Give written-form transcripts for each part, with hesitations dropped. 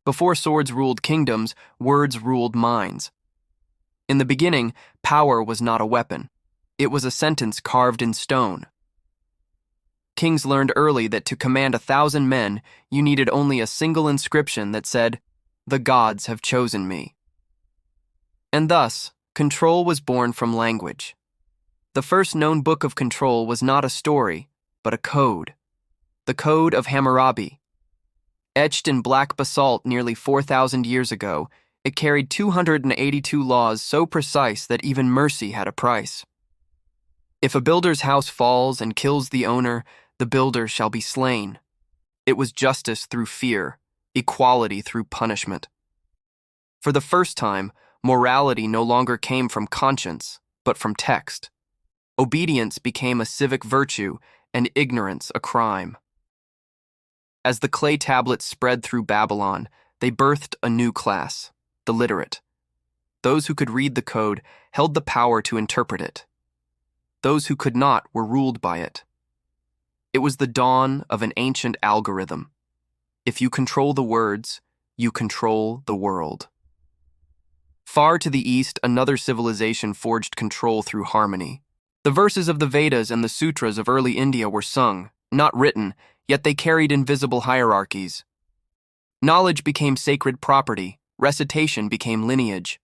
Before swords ruled kingdoms, words ruled minds. In the beginning, power was not a weapon. It was a sentence carved in stone. Kings learned early that to command 1,000 men, you needed only a single inscription that said, "The gods have chosen me." And thus, control was born from language. The first known book of control was not a story, but a code. The Code of Hammurabi. Etched in black basalt nearly 4,000 years ago, it carried 282 laws so precise that even mercy had a price. If a builder's house falls and kills the owner, the builder shall be slain. It was justice through fear, equality through punishment. For the first time, morality no longer came from conscience, but from text. Obedience became a civic virtue and ignorance a crime. As the clay tablets spread through Babylon, they birthed a new class, the literate. Those who could read the code held the power to interpret it. Those who could not were ruled by it. It was the dawn of an ancient algorithm. If you control the words, you control the world. Far to the east, another civilization forged control through harmony. The verses of the Vedas and the sutras of early India were sung, not written, yet they carried invisible hierarchies. Knowledge became sacred property, recitation became lineage.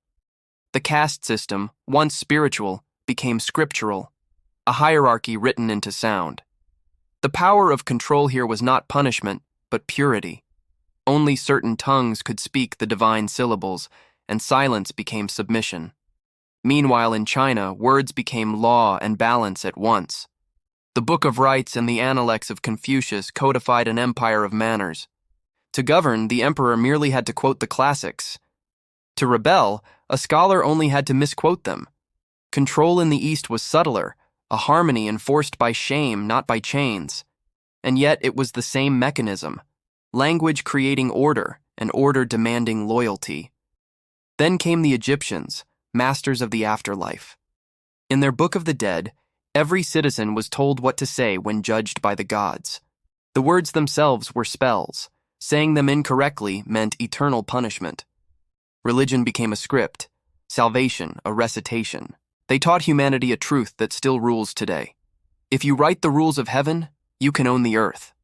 The caste system, once spiritual, became scriptural, a hierarchy written into sound. The power of control here was not punishment, but purity. Only certain tongues could speak the divine syllables, and silence became submission. Meanwhile, in China, words became law and balance at once. The Book of Rites and the Analects of Confucius codified an empire of manners. To govern, the emperor merely had to quote the classics. To rebel, a scholar only had to misquote them. Control in the East was subtler, a harmony enforced by shame, not by chains. And yet it was the same mechanism, language creating order, and order demanding loyalty. Then came the Egyptians, masters of the afterlife. In their Book of the Dead, every citizen was told what to say when judged by the gods. The words themselves were spells. Saying them incorrectly meant eternal punishment. Religion became a script, salvation a recitation. They taught humanity a truth that still rules today. If you write the rules of heaven, you can own the earth.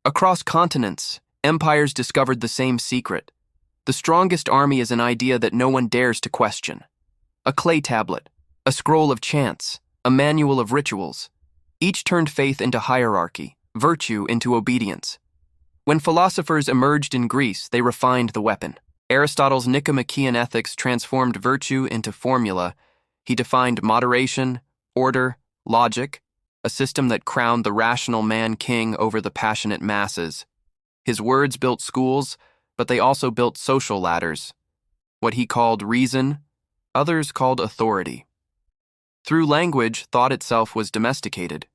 Across continents, empires discovered the same secret. The strongest army is an idea that no one dares to question. A clay tablet, a scroll of chants, a manual of rituals. Each turned faith into hierarchy, virtue into obedience. When philosophers emerged in Greece, they refined the weapon. Aristotle's Nicomachean ethics transformed virtue into formula. He defined moderation, order, logic, a system that crowned the rational man king over the passionate masses. His words built schools, but they also built social ladders. What he called reason, others called authority. Through language, thought itself was domesticated.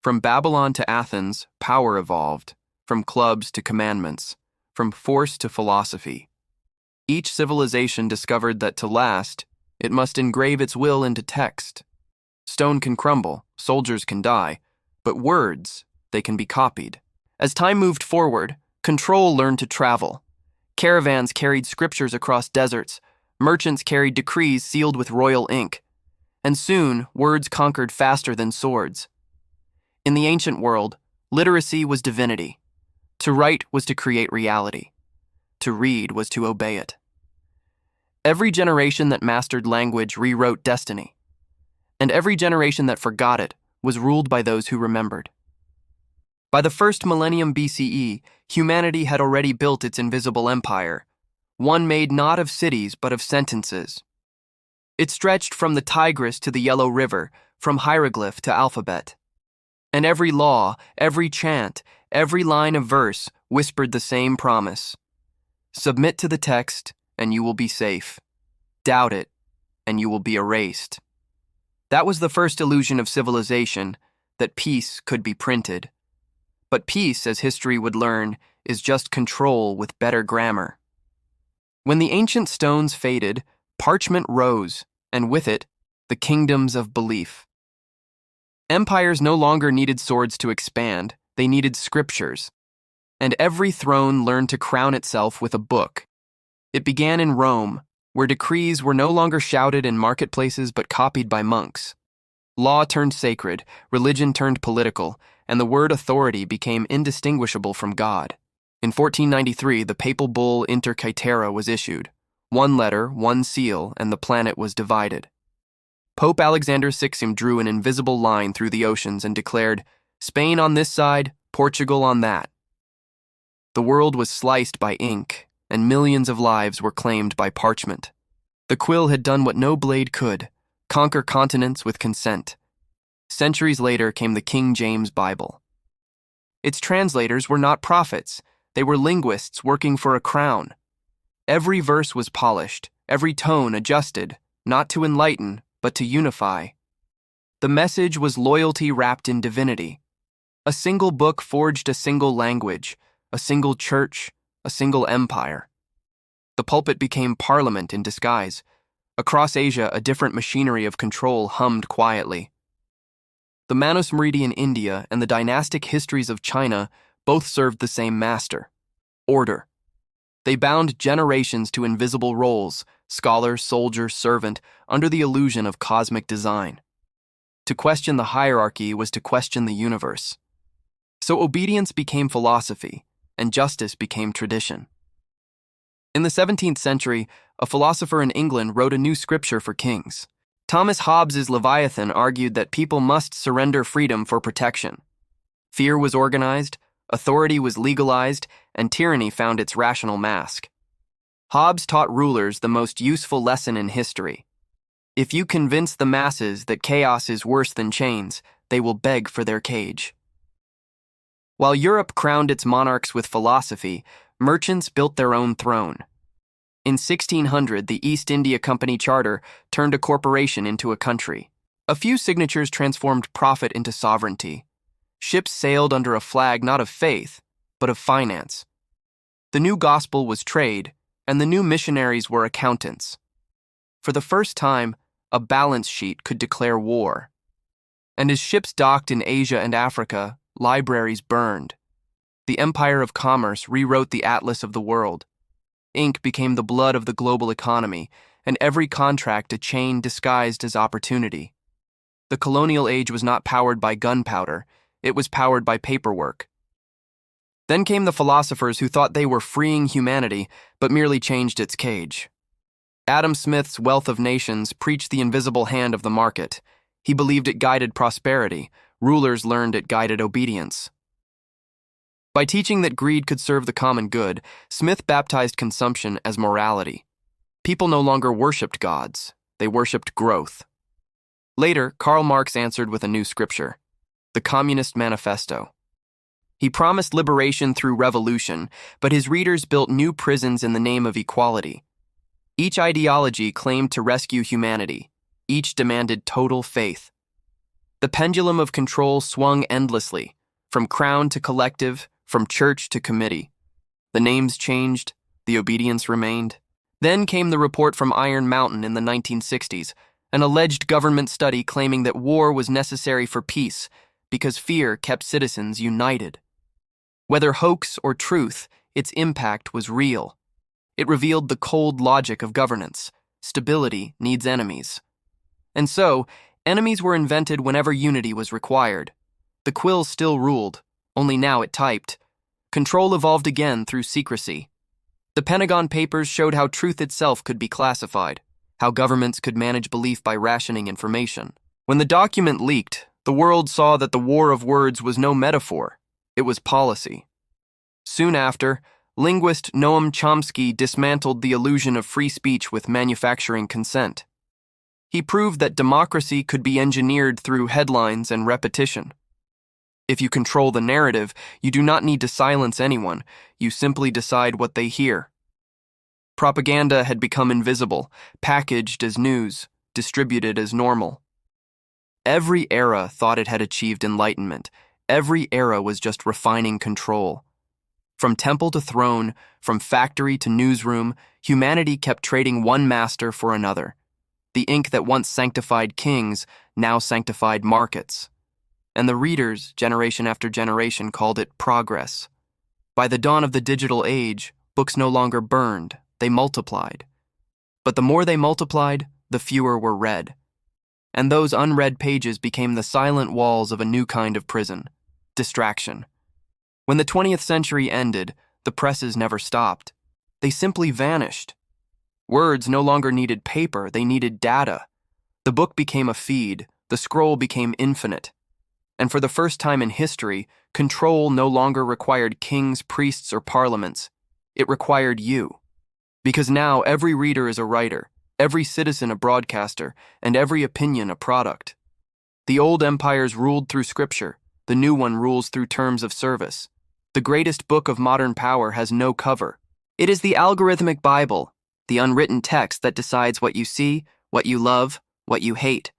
From Babylon to Athens, power evolved. From clubs to commandments, from force to philosophy. Each civilization discovered that to last, it must engrave its will into text. Stone can crumble, soldiers can die, but words, they can be copied. As time moved forward, control learned to travel. Caravans carried scriptures across deserts, merchants carried decrees sealed with royal ink, and soon words conquered faster than swords. In the ancient world, literacy was divinity. To write was to create reality. To read was to obey it. Every generation that mastered language rewrote destiny. And every generation that forgot it was ruled by those who remembered. By the first millennium BCE, humanity had already built its invisible empire, one made not of cities but of sentences. It stretched from the Tigris to the Yellow River, from hieroglyph to alphabet. And every law, every chant, every line of verse whispered the same promise. Submit to the text, and you will be safe. Doubt it, and you will be erased. That was the first illusion of civilization, that peace could be printed. But peace, as history would learn, is just control with better grammar. When the ancient stones faded, parchment rose, and with it, the kingdoms of belief. Empires no longer needed swords to expand, they needed scriptures. and every throne learned to crown itself with a book. It began in Rome, where decrees were no longer shouted in marketplaces but copied by monks. Law turned sacred, religion turned political, and the word authority became indistinguishable from God. In 1493, the Papal Bull Inter Caetera was issued. One letter, one seal, and the planet was divided. Pope Alexander VI drew an invisible line through the oceans and declared, "Spain on this side, Portugal on that." The world was sliced by ink, and millions of lives were claimed by parchment. The quill had done what no blade could, conquer continents with consent. Centuries later came the King James Bible. Its translators were not prophets, they were linguists working for a crown. Every verse was polished, every tone adjusted, not to enlighten, but to unify. The message was loyalty wrapped in divinity. A single book forged a single language, a single church, a single empire. The pulpit became parliament in disguise. Across Asia, a different machinery of control hummed quietly. The Manusmriti in India and the dynastic histories of China both served the same master: order. They bound generations to invisible roles, scholar, soldier, servant, under the illusion of cosmic design. To question the hierarchy was to question the universe. So obedience became philosophy, and justice became tradition. In the 17th century, a philosopher in England wrote a new scripture for kings. Thomas Hobbes's Leviathan argued that people must surrender freedom for protection. Fear was organized, authority was legalized, and tyranny found its rational mask. Hobbes taught rulers the most useful lesson in history. If you convince the masses that chaos is worse than chains, they will beg for their cage. While Europe crowned its monarchs with philosophy, merchants built their own throne. In 1600, the East India Company Charter turned a corporation into a country. A few signatures transformed profit into sovereignty. Ships sailed under a flag not of faith, but of finance. The new gospel was trade, and the new missionaries were accountants. For the first time, a balance sheet could declare war. And as ships docked in Asia and Africa, libraries burned. The empire of commerce rewrote the atlas of the world. Ink became the blood of the global economy, and every contract a chain disguised as opportunity. The colonial age was not powered by gunpowder, it was powered by paperwork. Then came the philosophers who thought they were freeing humanity, but merely changed its cage. Adam Smith's Wealth of Nations preached the invisible hand of the market. He believed it guided prosperity. Rulers learned it guided obedience. By teaching that greed could serve the common good, Smith baptized consumption as morality. People no longer worshipped gods, they worshipped growth. Later, Karl Marx answered with a new scripture, the Communist Manifesto. He promised liberation through revolution, but his readers built new prisons in the name of equality. Each ideology claimed to rescue humanity. Each demanded total faith. The pendulum of control swung endlessly, from crown to collective, from church to committee. The names changed, the obedience remained. Then came the report from Iron Mountain in the 1960s, an alleged government study claiming that war was necessary for peace because fear kept citizens united. Whether hoax or truth, its impact was real. It revealed the cold logic of governance. Stability needs enemies. And so, enemies were invented whenever unity was required. The quill still ruled, only now it typed. Control evolved again through secrecy. The Pentagon Papers showed how truth itself could be classified, how governments could manage belief by rationing information. When the document leaked, the world saw that the war of words was no metaphor, it was policy. Soon after, linguist Noam Chomsky dismantled the illusion of free speech with manufacturing consent. He proved that democracy could be engineered through headlines and repetition. If you control the narrative, you do not need to silence anyone, you simply decide what they hear. Propaganda had become invisible, packaged as news, distributed as normal. Every era thought it had achieved enlightenment. Every era was just refining control. From temple to throne, from factory to newsroom, humanity kept trading one master for another. The ink that once sanctified kings now sanctified markets. And the readers, generation after generation, called it progress. By the dawn of the digital age, books no longer burned, they multiplied. But the more they multiplied, the fewer were read. And those unread pages became the silent walls of a new kind of prison: distraction. When the 20th century ended, the presses never stopped. They simply vanished. Words no longer needed paper, they needed data. The book became a feed, the scroll became infinite. And for the first time in history, control no longer required kings, priests, or parliaments. It required you. Because now every reader is a writer, every citizen a broadcaster, and every opinion a product. The old empires ruled through scripture, the new one rules through terms of service. The greatest book of modern power has no cover. It is the algorithmic Bible, the unwritten text that decides what you see, what you love, what you hate.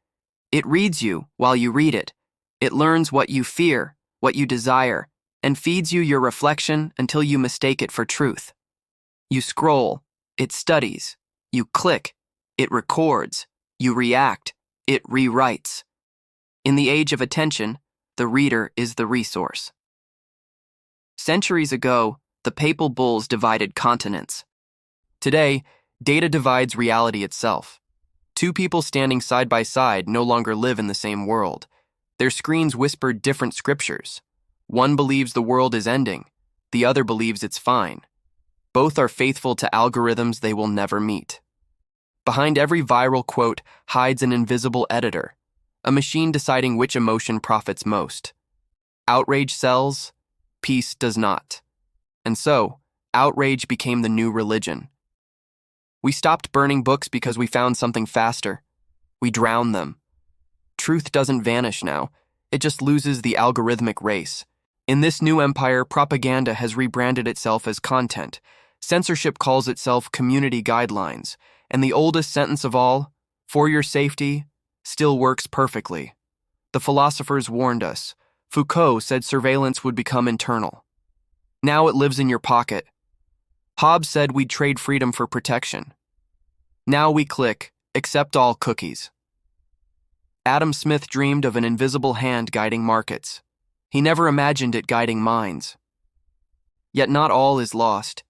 It reads you while you read it. It learns what you fear, what you desire, and feeds you your reflection until you mistake it for truth. You scroll, it studies. You click, it records. You react, it rewrites. In the age of attention, the reader is the resource. Centuries ago, the Papal Bulls divided continents. Today, data divides reality itself. Two people standing side by side no longer live in the same world. Their screens whisper different scriptures. One believes the world is ending, the other believes it's fine. Both are faithful to algorithms they will never meet. Behind every viral quote hides an invisible editor, a machine deciding which emotion profits most. Outrage sells, peace does not. And so, outrage became the new religion. We stopped burning books because we found something faster. We drowned them. Truth doesn't vanish now, it just loses the algorithmic race. In this new empire, propaganda has rebranded itself as content. Censorship calls itself community guidelines. And the oldest sentence of all, "For your safety," still works perfectly. The philosophers warned us. Foucault said surveillance would become internal. Now it lives in your pocket. Hobbes said we'd trade freedom for protection. Now we click, accept all cookies. Adam Smith dreamed of an invisible hand guiding markets. He never imagined it guiding minds. Yet not all is lost.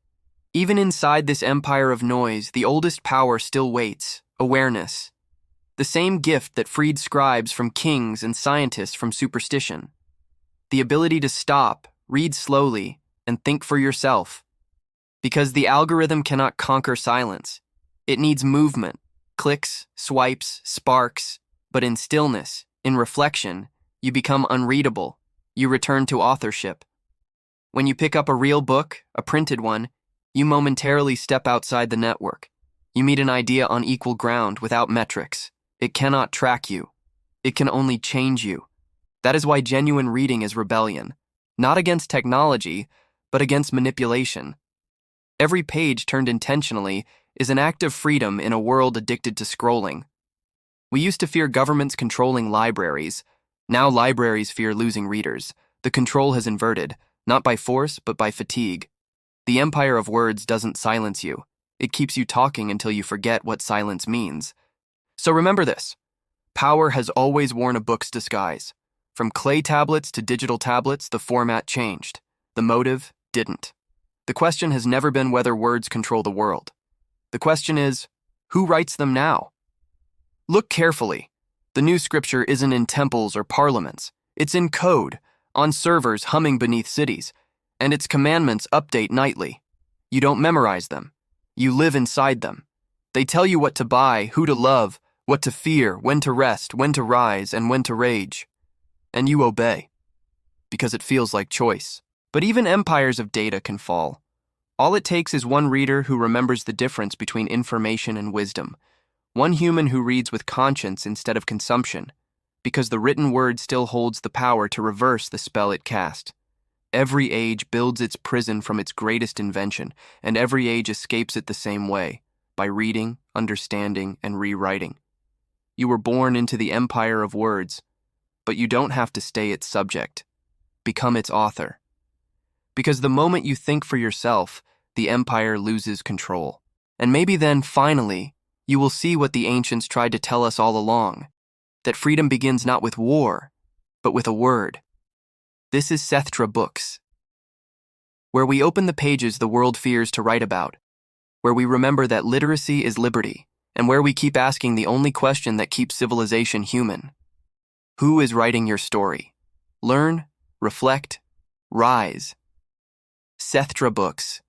Even inside this empire of noise, the oldest power still waits: awareness. The same gift that freed scribes from kings and scientists from superstition. The ability to stop, read slowly, and think for yourself. Because the algorithm cannot conquer silence. It needs movement, clicks, swipes, sparks, but in stillness, in reflection, you become unreadable. You return to authorship. When you pick up a real book, a printed one, you momentarily step outside the network. You meet an idea on equal ground without metrics. It cannot track you. It can only change you. That is why genuine reading is rebellion, not against technology, but against manipulation. Every page turned intentionally is an act of freedom in a world addicted to scrolling. We used to fear governments controlling libraries. Now libraries fear losing readers. The control has inverted, not by force, but by fatigue. The empire of words doesn't silence you. It keeps you talking until you forget what silence means. So remember this. Power has always worn a book's disguise. From clay tablets to digital tablets, the format changed. The motive didn't. The question has never been whether words control the world. The question is, who writes them now? Look carefully. The new scripture isn't in temples or parliaments. It's in code, on servers humming beneath cities, and its commandments update nightly. You don't memorize them. You live inside them. They tell you what to buy, who to love, what to fear, when to rest, when to rise, and when to rage. And you obey, because it feels like choice. But even empires of data can fall. All it takes is one reader who remembers the difference between information and wisdom. One human who reads with conscience instead of consumption, because the written word still holds the power to reverse the spell it cast. Every age builds its prison from its greatest invention, and every age escapes it the same way, by reading, understanding, and rewriting. You were born into the empire of words, but you don't have to stay its subject. Become its author. Because the moment you think for yourself, the empire loses control. And maybe then, finally, you will see what the ancients tried to tell us all along, that freedom begins not with war, but with a word. This is Sethtra Books. where we open the pages the world fears to write about, where we remember that literacy is liberty, and where we keep asking the only question that keeps civilization human. Who is writing your story? Learn, reflect, rise. Sethtra Books.